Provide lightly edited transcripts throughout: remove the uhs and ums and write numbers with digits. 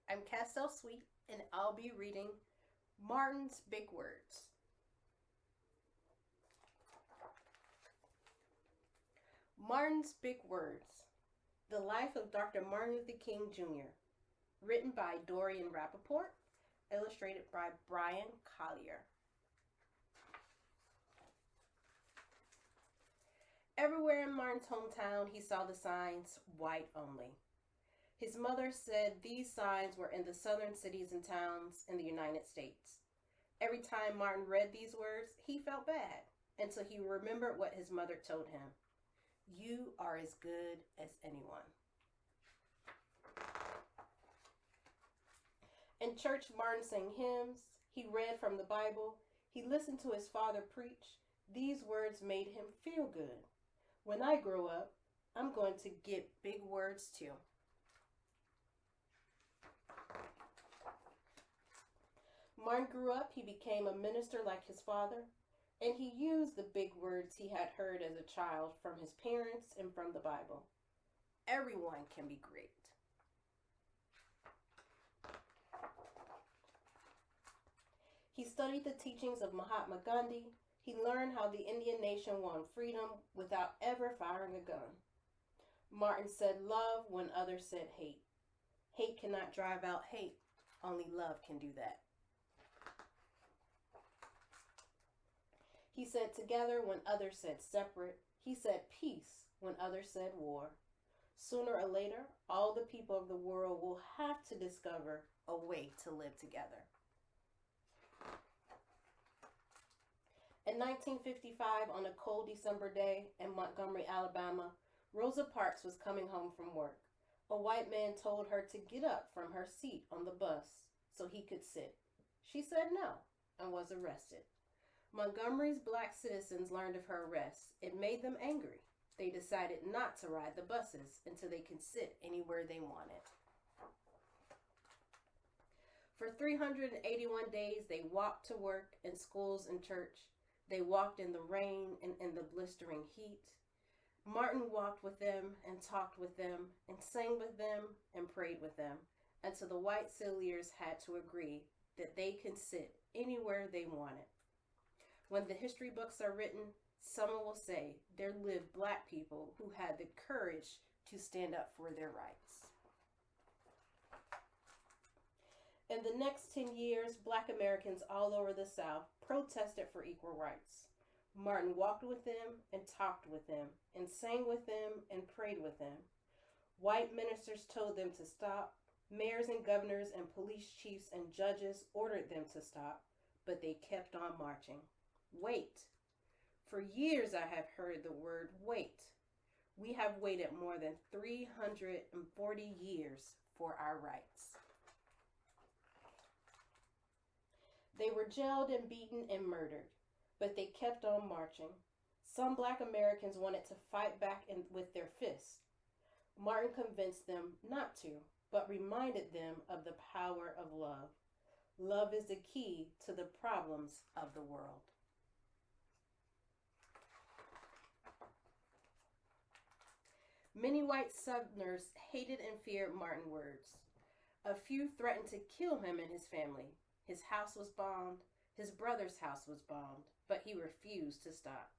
I'm Castell Sweet, and I'll be reading Martin's Big Words. Martin's Big Words. The Life of Dr. Martin Luther King Jr. Written by Dorian Rappaport, illustrated by Brian Collier. Everywhere in Martin's hometown, he saw the signs, white only. His mother said these signs were in the southern cities and towns in the United States. Every time Martin read these words, he felt bad until he remembered what his mother told him. You are as good as anyone. In church, Martin sang hymns. He read from the Bible. He listened to his father preach. These words made him feel good. When I grow up, I'm going to get big words too. Martin grew up, he became a minister like his father, and he used the big words he had heard as a child from his parents and from the Bible. Everyone can be great. He studied the teachings of Mahatma Gandhi. He learned how the Indian nation won freedom without ever firing a gun. Martin said love when others said hate. Hate cannot drive out hate. Only love can do that. He said together when others said separate. He said peace when others said war. Sooner or later, all the people of the world will have to discover a way to live together. In 1955, on a cold December day in Montgomery, Alabama, Rosa Parks was coming home from work. A white man told her to get up from her seat on the bus so he could sit. She said no and was arrested. Montgomery's black citizens learned of her arrest. It made them angry. They decided not to ride the buses until they could sit anywhere they wanted. For 381 days, they walked to work, in schools and church. They walked in the rain and in the blistering heat. Martin walked with them and talked with them and sang with them and prayed with them until the white settlers had to agree that they could sit anywhere they wanted. When the history books are written, someone will say there lived black people who had the courage to stand up for their rights. In the next 10 years, black Americans all over the South protested for equal rights. Martin walked with them and talked with them and sang with them and prayed with them. White ministers told them to stop. Mayors and governors and police chiefs and judges ordered them to stop, but they kept on marching. Wait. For years I have heard the word wait. We have waited more than 340 years for our rights. They were jailed and beaten and murdered, but they kept on marching. Some black Americans wanted to fight back with their fists. Martin convinced them not to, but reminded them of the power of love. Love is the key to the problems of the world. Many white Southerners hated and feared Martin's words. A few threatened to kill him and his family. His house was bombed. His brother's house was bombed, but he refused to stop.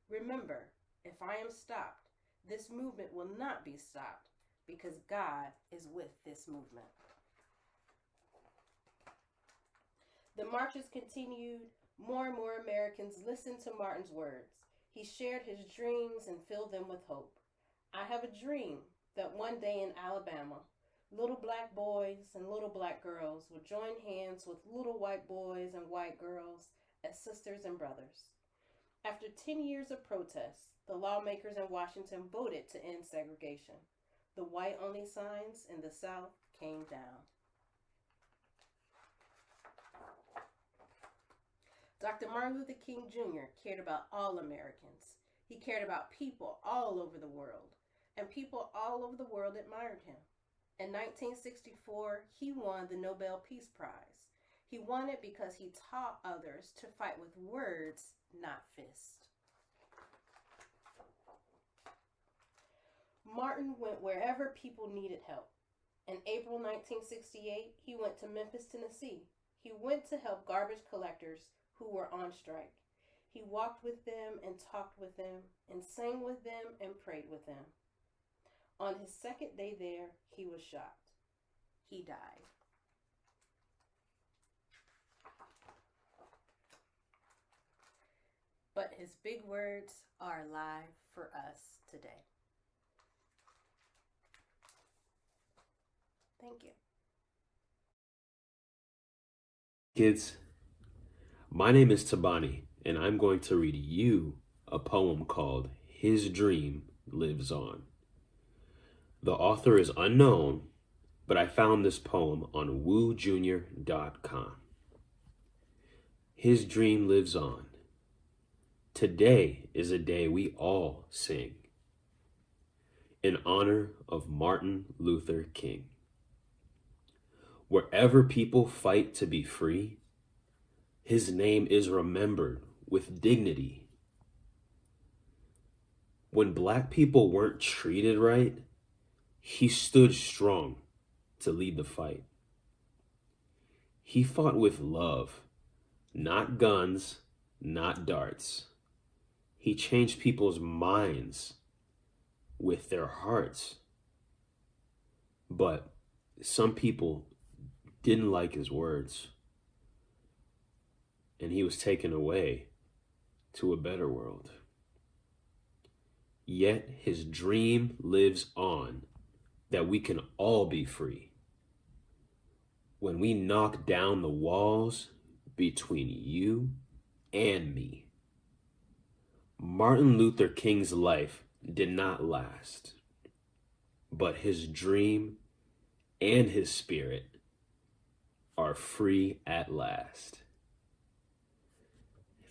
Remember, if I am stopped, this movement will not be stopped because God is with this movement. The marches continued. More and more Americans listened to Martin's words. He shared his dreams and filled them with hope. I have a dream that one day in Alabama, little black boys and little black girls will join hands with little white boys and white girls as sisters and brothers. After 10 years of protests, the lawmakers in Washington voted to end segregation. The white-only signs in the South came down. Dr. Martin Luther King Jr. cared about all Americans. He cared about people all over the world, and people all over the world admired him. In 1964, he won the Nobel Peace Prize. He won it because he taught others to fight with words, not fists. Martin went wherever people needed help. In April 1968, he went to Memphis, Tennessee. He went to help garbage collectors who were on strike. He walked with them and talked with them and sang with them and prayed with them. On his second day there, he was shot. He died. But his big words are alive for us today. Thank you. Kids, my name is Tabani, and I'm going to read you a poem called His Dream Lives On. The author is unknown, but I found this poem on woojunior.com. His dream lives on. Today is a day we all sing in honor of Martin Luther King. Wherever people fight to be free, his name is remembered with dignity. When Black people weren't treated right, he stood strong to lead the fight. He fought with love, not guns, not darts. He changed people's minds with their hearts. But some people didn't like his words, and he was taken away to a better world. Yet his dream lives on, that we can all be free. When we knock down the walls between you and me. Martin Luther King's life did not last, but his dream and his spirit are free at last.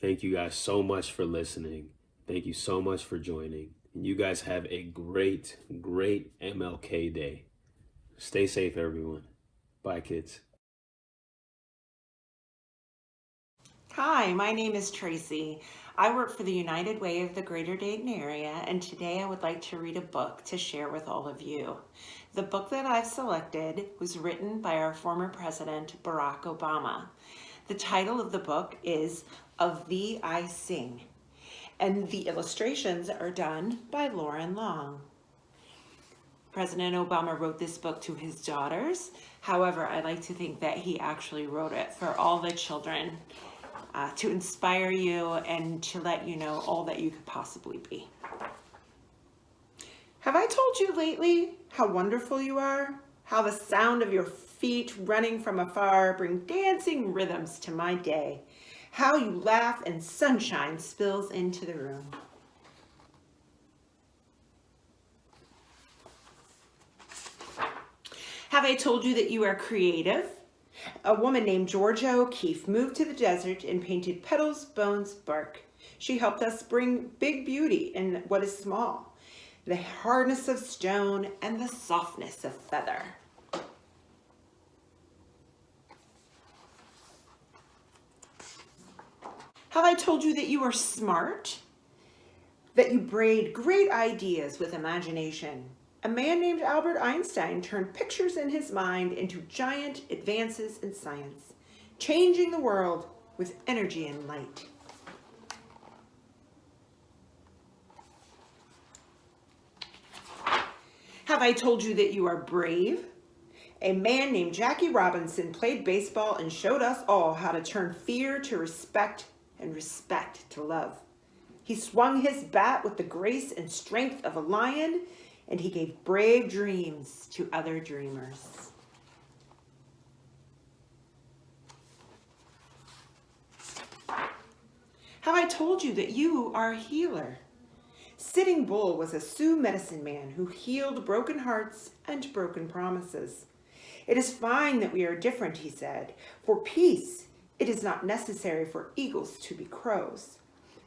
Thank you guys so much for listening. Thank you so much for joining. And you guys have a great, great MLK Day. Stay safe, everyone. Bye, kids. Hi, my name is Tracy. I work for the United Way of the Greater Dayton area, and today I would like to read a book to share with all of you. The book that I've selected was written by our former president, Barack Obama. The title of the book is Of Thee I Sing, and the illustrations are done by Lauren Long. President Obama wrote this book to his daughters. However, I like to think that he actually wrote it for all the children to inspire you and to let you know all that you could possibly be. Have I told you lately how wonderful you are? How the sound of your feet running from afar bring dancing rhythms to my day. How you laugh and sunshine spills into the room. Have I told you that you are creative? A woman named Georgia O'Keeffe moved to the desert and painted petals, bones, bark. She helped us bring big beauty in what is small, the hardness of stone and the softness of feather. Have I told you that you are smart? That you braid great ideas with imagination? A man named Albert Einstein turned pictures in his mind into giant advances in science, changing the world with energy and light. Have I told you that you are brave? A man named Jackie Robinson played baseball and showed us all how to turn fear to respect and respect to love. He swung his bat with the grace and strength of a lion, and he gave brave dreams to other dreamers. Have I told you that you are a healer? Sitting Bull was a Sioux medicine man who healed broken hearts and broken promises. It is fine that we are different, he said. For peace, it is not necessary for eagles to be crows.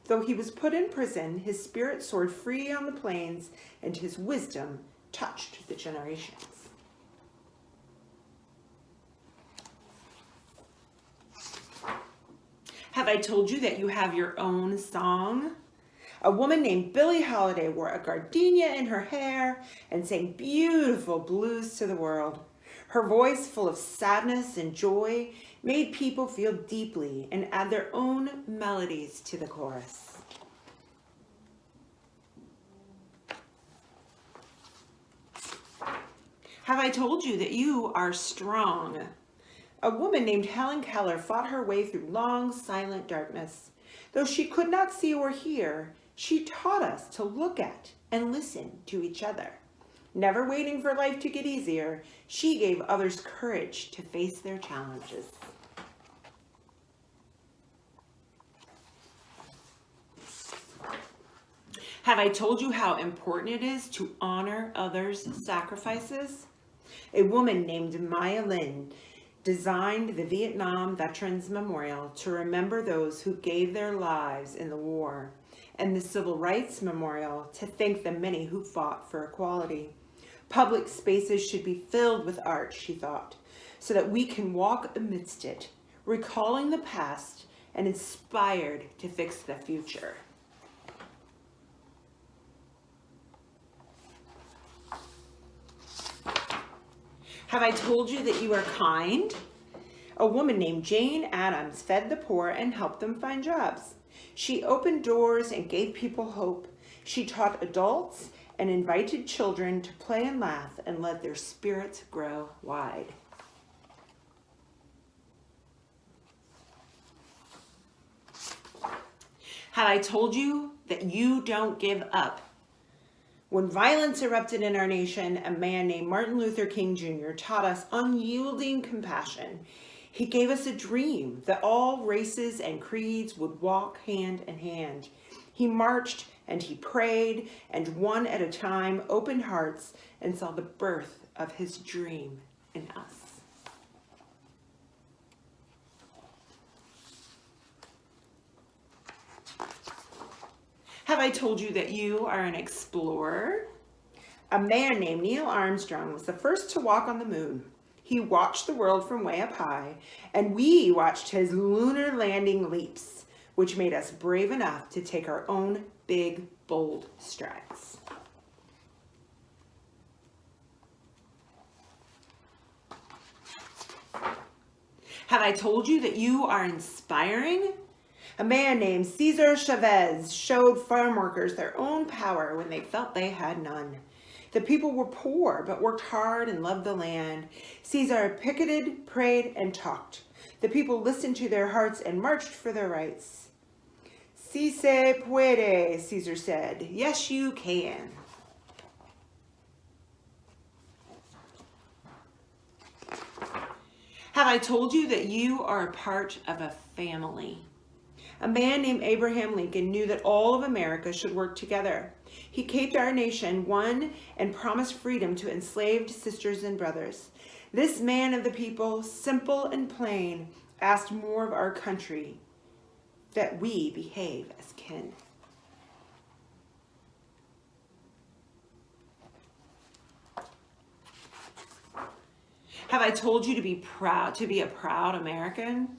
Though he was put in prison, his spirit soared free on the plains, and his wisdom touched the generations. Have I told you that you have your own song? A woman named Billie Holiday wore a gardenia in her hair and sang beautiful blues to the world. Her voice, full of sadness and joy, made people feel deeply and add their own melodies to the chorus. Have I told you that you are strong? A woman named Helen Keller fought her way through long, silent darkness. Though she could not see or hear, she taught us to look at and listen to each other. Never waiting for life to get easier, she gave others courage to face their challenges. Have I told you how important it is to honor others' sacrifices? A woman named Maya Lin designed the Vietnam Veterans Memorial to remember those who gave their lives in the war, and the Civil Rights Memorial to thank the many who fought for equality. Public spaces should be filled with art, she thought, so that we can walk amidst it, recalling the past and inspired to fix the future. Have I told you that you are kind? A woman named Jane Addams fed the poor and helped them find jobs. She opened doors and gave people hope. She taught adults and invited children to play and laugh and let their spirits grow wide. Have I told you that you don't give up? When violence erupted in our nation, a man named Martin Luther King Jr. taught us unyielding compassion. He gave us a dream that all races and creeds would walk hand in hand. He marched and he prayed, and one at a time opened hearts and saw the birth of his dream in us. Have I told you that you are an explorer? A man named Neil Armstrong was the first to walk on the moon. He watched the world from way up high, and we watched his lunar landing leaps, which made us brave enough to take our own big, bold strides. Have I told you that you are inspiring? A man named Cesar Chavez showed farm workers their own power when they felt they had none. The people were poor, but worked hard and loved the land. Cesar picketed, prayed, and talked. The people listened to their hearts and marched for their rights. Si se puede, Cesar said. Yes, you can. Have I told you that you are a part of a family? A man named Abraham Lincoln knew that all of America should work together. He kept our nation one and promised freedom to enslaved sisters and brothers. This man of the people, simple and plain, asked more of our country, that we behave as kin. Have I told you to be proud, to be a proud American?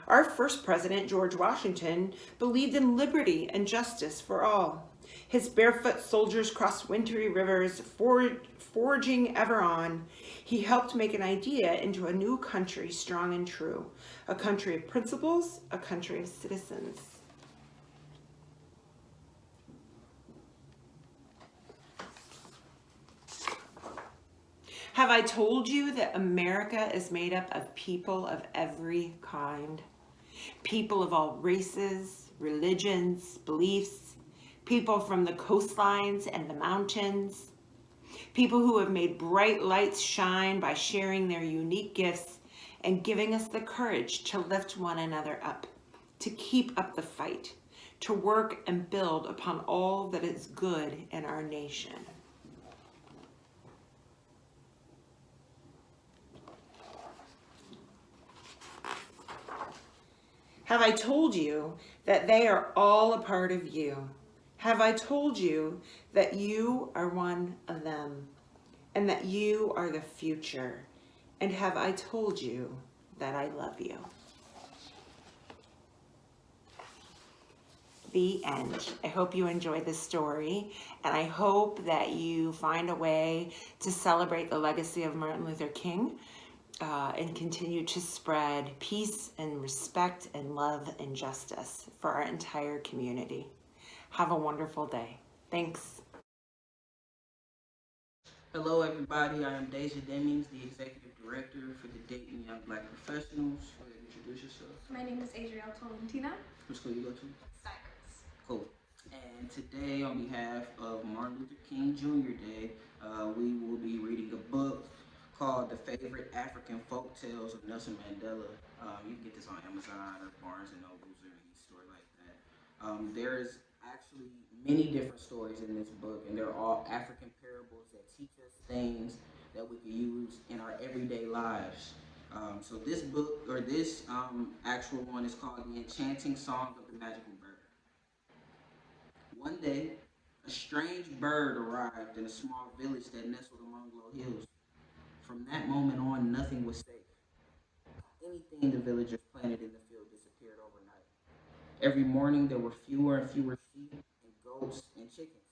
Our first president, George Washington, believed in liberty and justice for all. His barefoot soldiers crossed wintry rivers, forging ever on. He helped make an idea into a new country, strong and true. A country of principles, a country of citizens. Have I told you that America is made up of people of every kind? People of all races, religions, beliefs, people from the coastlines and the mountains, people who have made bright lights shine by sharing their unique gifts and giving us the courage to lift one another up, to keep up the fight, to work and build upon all that is good in our nation. Have I told you that they are all a part of you? Have I told you that you are one of them and that you are the future? And have I told you that I love you? The end. I hope you enjoyed this story, and I hope that you find a way to celebrate the legacy of Martin Luther King and continue to spread peace and respect and love and justice for our entire community. Have a wonderful day. Thanks. Hello, everybody. I am Deja Demings, the Executive Director for the Dayton Young Black Professionals. Go ahead and introduce yourself. My name is Adrielle Tolentino. What school you go to? Stikers. Cool. And today, on behalf of Martin Luther King Jr. Day, we will be reading a book called The Favorite African Folk Tales of Nelson Mandela. You can get this on Amazon or Barnes and Nobles or any store like that. There's actually many different stories in this book, and they're all African parables that teach us things that we can use in our everyday lives. So this book, or this actual one, is called The Enchanting Song of the Magical Bird. One day, a strange bird arrived in a small village that nestled among low hills. From that moment on, nothing was safe. Anything the villagers planted in the field disappeared overnight. Every morning, there were fewer and fewer sheep and goats and chickens.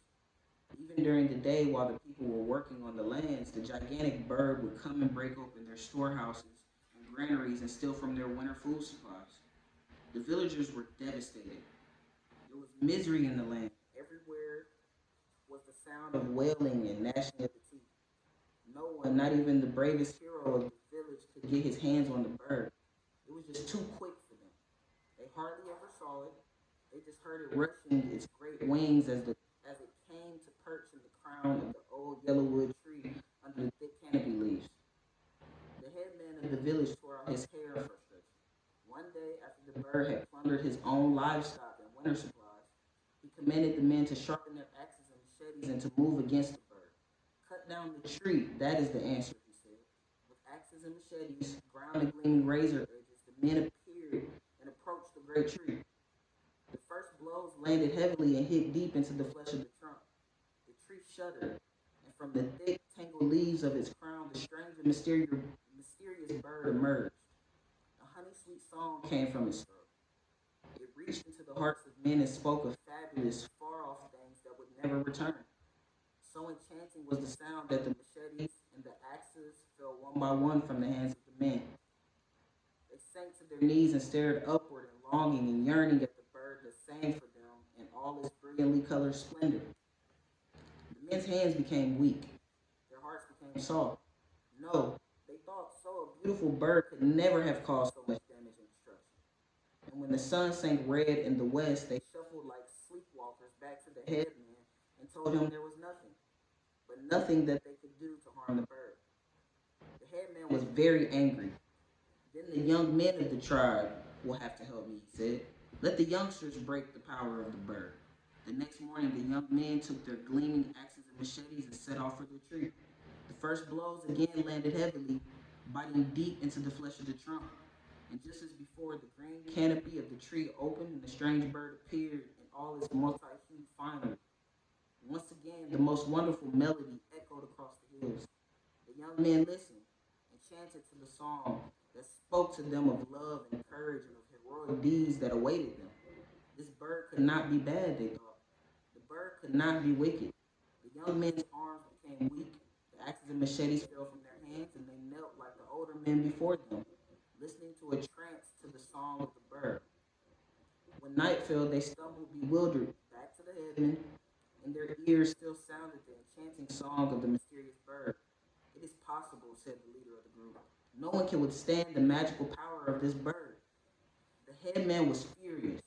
Even during the day, while the people were working on the lands, the gigantic bird would come and break open their storehouses and granaries and steal from their winter food supplies. The villagers were devastated. There was misery in the land. Everywhere was the sound of wailing and gnashing of the teeth. No one, not even the bravest hero of the village, could get his hands on the bird. It was just too quick for them. They hardly ever saw it. They just heard it rushing its great wings as it came to perch in the crown of the old yellowwood tree under the thick canopy leaves. The headman of the village tore out his hair in frustration. One day, after the bird had plundered his own livestock and winter supplies, he commanded the men to sharpen their axes and machetes and to move against the bird. Cut down the tree, that is the answer, he said. With axes and machetes, ground and gleaming razor edges, the men appeared and approached the great tree. The first blows landed heavily and hit deep into the flesh of the trunk. The tree shuddered, and from the thick, tangled leaves of its crown, the strange and mysterious bird emerged. A honey-sweet song came from its throat. It reached into the hearts of men and spoke of fabulous, far-off things that would never return. So enchanting was the sound that the machetes and the axes fell one by one from the hands of the men. They sank to their knees and stared upward in longing and yearning at the bird that sang for them in all its brilliantly colored splendor. The men's hands became weak. Their hearts became soft. No, they thought so a beautiful bird could never have caused so much damage and destruction. And when the sun sank red in the west, they shuffled like sleepwalkers back to the headman and told him there was nothing, but nothing that they could do to harm the bird. The headman was very angry. Then the young men of the tribe will have to help me, he said. Let the youngsters break the power of the bird. The next morning, the young men took their gleaming axes and machetes and set off for the tree. The first blows again landed heavily, biting deep into the flesh of the trunk. And just as before, the green canopy of the tree opened and the strange bird appeared in all its multi-hued finery. Once again, the most wonderful melody echoed across the hills. The young men listened, enchanted to the song that spoke to them of love and courage and of heroic deeds that awaited them. This bird could not be bad, they thought. The bird could not be wicked. The young men's arms became weak, the axes and machetes fell from their hands, and they knelt like the older men before them, listening to a trance to the song of the bird. When night fell, they stumbled bewildered back to the headman, and their ears still sounded the enchanting song of the mysterious bird. It is possible, said the leader of the group. No one can withstand the magical power of this bird. The headman was furious.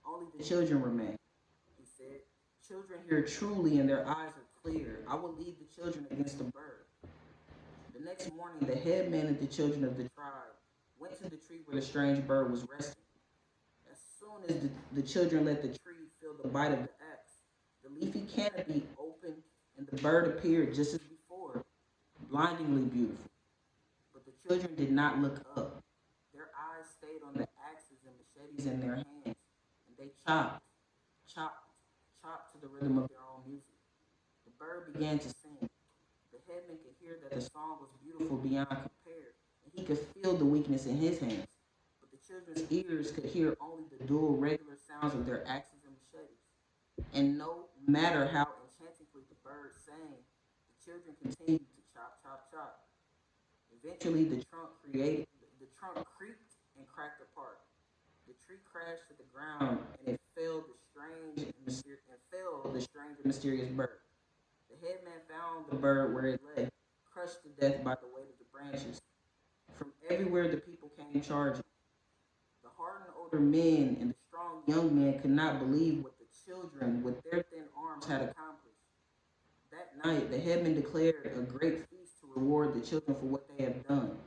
Only the children remain, he said. Children hear truly and their eyes are clear. I will lead the children against the bird. The next morning, the headman and the children of the tribe went to the tree where the strange bird was resting. As soon as the children let the tree feel the bite of the axe, the leafy canopy opened and the bird appeared just as before, blindingly beautiful. But the children did not look up. Their eyes stayed on the axes and machetes in their hands, and they chopped, chopped, chopped to the rhythm of their own music. The bird began to sing. The headman could hear that the song was beautiful beyond compare, and he could feel the weakness in his hands. But the children's ears could hear only the dual regular sounds of their axes and machetes. And no matter how enchantingly the birds sang, the children continued to chop, chop, chop. Eventually, the trunk creaked and cracked apart. The tree crashed to the ground, and it fell the strange and mysterious bird. The headman found the bird where it lay, crushed to death by the weight of the branches. From everywhere, the people came charging. The hardened older men and the strong young men could not believe what the children with their thin arms had accomplished. That night, the headman declared a great feast to reward the children for what they have done.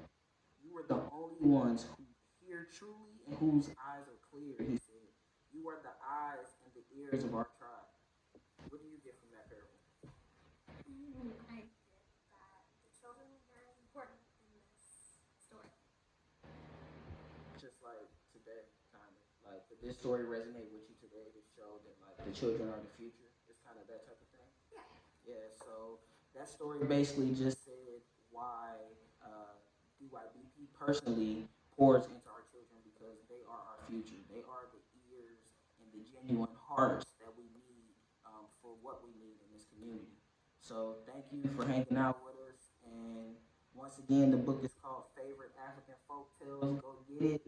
You are the only ones who hear truly and whose eyes are clear, he said. You are the eyes and the ears of our tribe. What do you get from that parable? I get that the children were very important in this story. Just like today, kind of. Like, did this story resonate with you today to show that, like, the children are the future? It's kind of that type of thing? Yeah. Yeah, so that story basically just said why DYBP personally pours into our children because they are our future. They are the ears and the genuine hearts that we need for what we need in this community. So thank you for hanging out with us. And once again, the book is called Favorite African Folk Tales. Go get it.